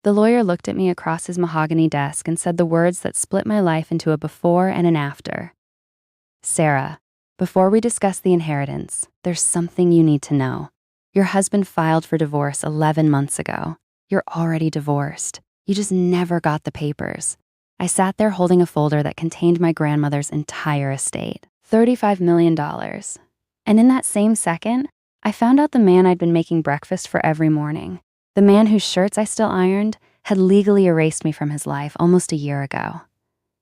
The lawyer looked at me across his mahogany desk and said the words that split my life into a before and an after. "Sarah, before we discuss the inheritance, there's something you need to know. Your husband filed for divorce 11 months ago. You're already divorced. You just never got the papers." I sat there holding a folder that contained my grandmother's entire estate, $35 million. And in that same second, I found out the man I'd been making breakfast for every morning, the man whose shirts I still ironed, had legally erased me from his life almost a year ago.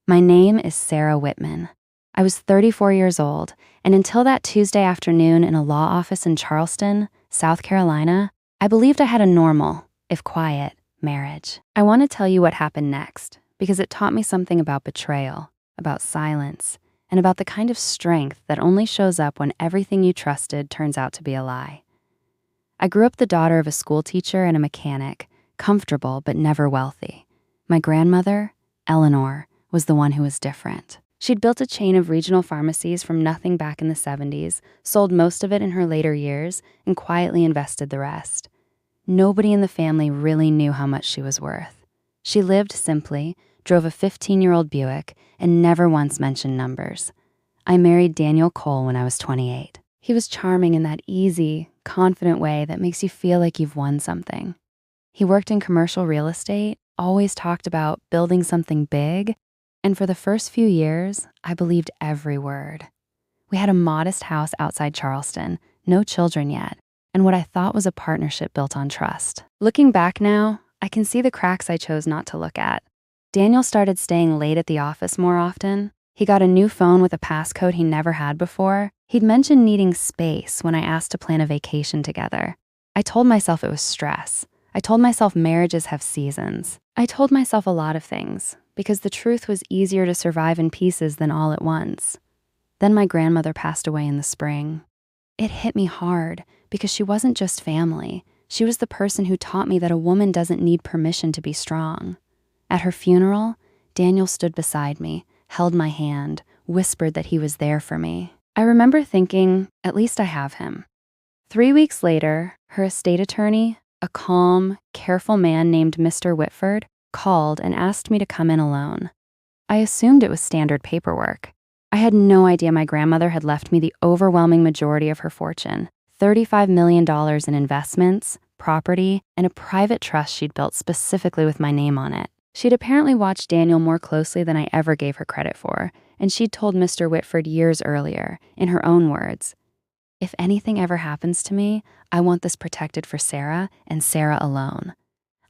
My name is Sarah Whitman. I was 34 years old, and until that Tuesday afternoon in a law office in Charleston, South Carolina, I believed I had a normal, if quiet, marriage. I want to tell you what happened next, because it taught me something about betrayal, about silence, and about the kind of strength that only shows up when everything you trusted turns out to be a lie. I grew up the daughter of a school teacher and a mechanic, comfortable but never wealthy. My grandmother, Eleanor, was the one who was different. She'd built a chain of regional pharmacies from nothing back in the 70s, sold most of it in her later years, and quietly invested the rest. Nobody in the family really knew how much she was worth. She lived simply, drove a 15-year-old Buick, and never once mentioned numbers. I married Daniel Cole when I was 28. He was charming in that easy, confident way that makes you feel like you've won something. He worked in commercial real estate, always talked about building something big, and for the first few years, I believed every word. We had a modest house outside Charleston, no children yet, and what I thought was a partnership built on trust. Looking back now, I can see the cracks I chose not to look at. Daniel started staying late at the office more often. He got a new phone with a passcode he never had before. He'd mentioned needing space when I asked to plan a vacation together. I told myself it was stress. I told myself marriages have seasons. I told myself a lot of things, because the truth was easier to survive in pieces than all at once. Then my grandmother passed away in the spring. It hit me hard, because she wasn't just family. She was the person who taught me that a woman doesn't need permission to be strong. At her funeral, Daniel stood beside me, held my hand, whispered that he was there for me. I remember thinking, at least I have him. 3 weeks later, her estate attorney, a calm, careful man named Mr. Whitford, called and asked me to come in alone. I assumed it was standard paperwork. I had no idea my grandmother had left me the overwhelming majority of her fortune, $35 million in investments, property, and a private trust she'd built specifically with my name on it. She'd apparently watched Daniel more closely than I ever gave her credit for, and she'd told Mr. Whitford years earlier, in her own words, "If anything ever happens to me, I want this protected for Sarah and Sarah alone."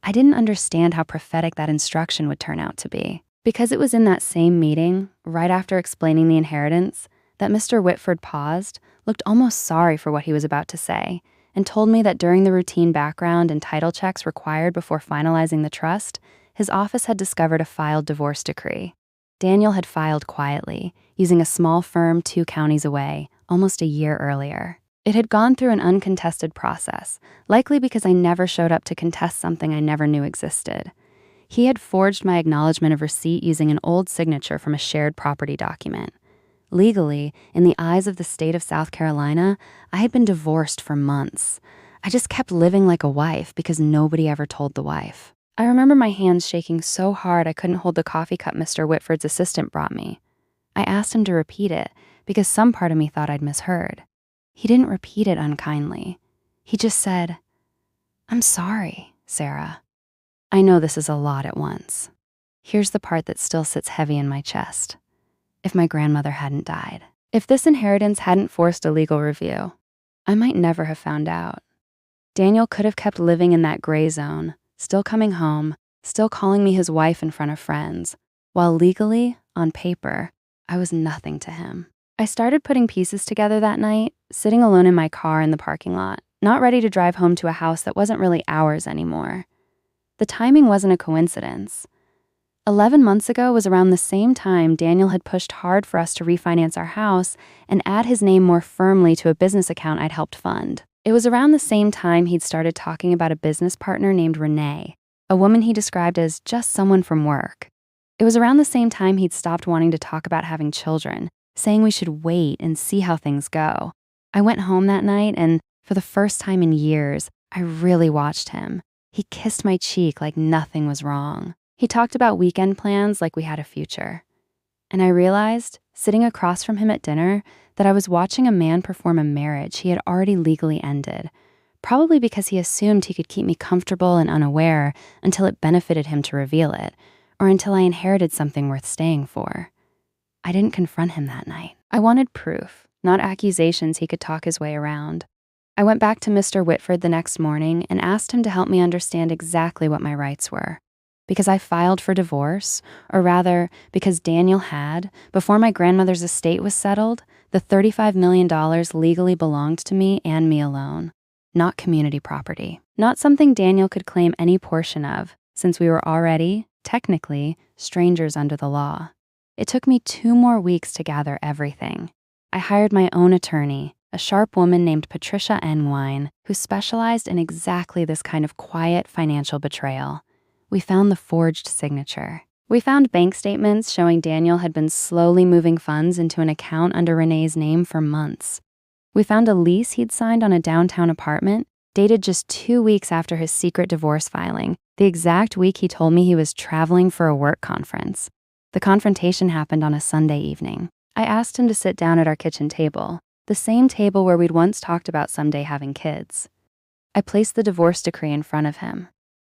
I didn't understand how prophetic that instruction would turn out to be. Because it was in that same meeting, right after explaining the inheritance, that Mr. Whitford paused, looked almost sorry for what he was about to say, and told me that during the routine background and title checks required before finalizing the trust, his office had discovered a filed divorce decree. Daniel had filed quietly, using a small firm 2 counties away, almost a year earlier. It had gone through an uncontested process, likely because I never showed up to contest something I never knew existed. He had forged my acknowledgement of receipt using an old signature from a shared property document. Legally, in the eyes of the state of South Carolina, I had been divorced for months. I just kept living like a wife because nobody ever told the wife. I remember my hands shaking so hard I couldn't hold the coffee cup Mr. Whitford's assistant brought me. I asked him to repeat it because some part of me thought I'd misheard. He didn't repeat it unkindly. He just said, "I'm sorry, Sarah." I know this is a lot at once. Here's the part that still sits heavy in my chest. If my grandmother hadn't died, if this inheritance hadn't forced a legal review, I might never have found out. Daniel could have kept living in that gray zone, still coming home, still calling me his wife in front of friends, while legally, on paper, I was nothing to him. I started putting pieces together that night, sitting alone in my car in the parking lot, not ready to drive home to a house that wasn't really ours anymore. The timing wasn't a coincidence. 11 months ago was around the same time Daniel had pushed hard for us to refinance our house and add his name more firmly to a business account I'd helped fund. It was around the same time he'd started talking about a business partner named Renee, a woman he described as just someone from work. It was around the same time he'd stopped wanting to talk about having children, saying we should wait and see how things go. I went home that night and, for the first time in years, I really watched him. He kissed my cheek like nothing was wrong. He talked about weekend plans like we had a future. And I realized, sitting across from him at dinner, that I was watching a man perform a marriage he had already legally ended, probably because he assumed he could keep me comfortable and unaware until it benefited him to reveal it, or until I inherited something worth staying for. I didn't confront him that night. I wanted proof, not accusations he could talk his way around. I went back to Mr. Whitford the next morning and asked him to help me understand exactly what my rights were. Because I filed for divorce, or rather, because Daniel had, before my grandmother's estate was settled, the $35 million legally belonged to me and me alone, not community property. Not something Daniel could claim any portion of, since we were already, technically, strangers under the law. It took me 2 more weeks to gather everything. I hired my own attorney, a sharp woman named Patricia Enwine, who specialized in exactly this kind of quiet financial betrayal. We found the forged signature. We found bank statements showing Daniel had been slowly moving funds into an account under Renee's name for months. We found a lease he'd signed on a downtown apartment, dated just 2 weeks after his secret divorce filing, the exact week he told me he was traveling for a work conference. The confrontation happened on a Sunday evening. I asked him to sit down at our kitchen table, the same table where we'd once talked about someday having kids. I placed the divorce decree in front of him.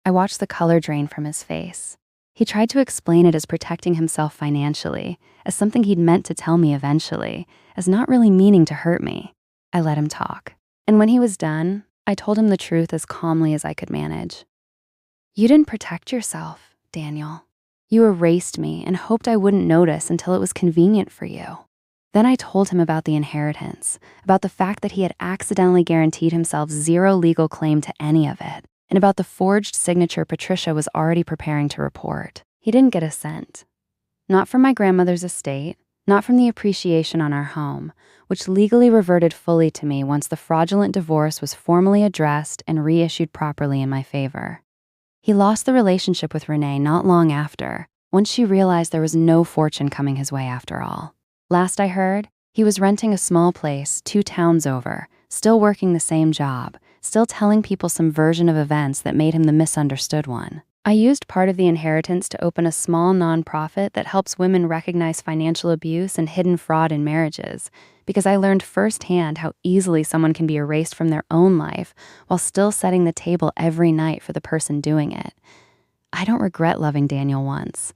I watched the color drain from his face. He tried to explain it as protecting himself financially, as something he'd meant to tell me eventually, as not really meaning to hurt me. I let him talk. And when he was done, I told him the truth as calmly as I could manage. You didn't protect yourself, Daniel. You erased me and hoped I wouldn't notice until it was convenient for you. Then I told him about the inheritance, about the fact that he had accidentally guaranteed himself zero legal claim to any of it, and about the forged signature Patricia was already preparing to report. He didn't get a cent. Not from my grandmother's estate, not from the appreciation on our home, which legally reverted fully to me once the fraudulent divorce was formally addressed and reissued properly in my favor. He lost the relationship with Renee not long after, once she realized there was no fortune coming his way after all. Last I heard, he was renting a small place 2 towns over, still working the same job, still telling people some version of events that made him the misunderstood one. I used part of the inheritance to open a small nonprofit that helps women recognize financial abuse and hidden fraud in marriages, because I learned firsthand how easily someone can be erased from their own life while still setting the table every night for the person doing it. I don't regret loving Daniel once.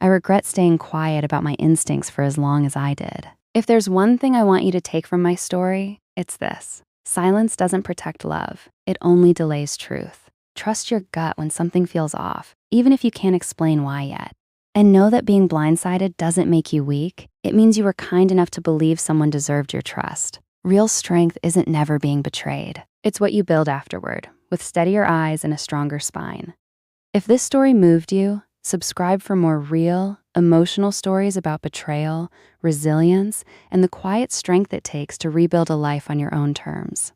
I regret staying quiet about my instincts for as long as I did. If there's one thing I want you to take from my story, it's this. Silence doesn't protect love. It only delays truth. Trust your gut when something feels off, even if you can't explain why yet. And know that being blindsided doesn't make you weak. It means you were kind enough to believe someone deserved your trust. Real strength isn't never being betrayed. It's what you build afterward, with steadier eyes and a stronger spine. If this story moved you, subscribe for more real, emotional stories about betrayal, resilience, and the quiet strength it takes to rebuild a life on your own terms.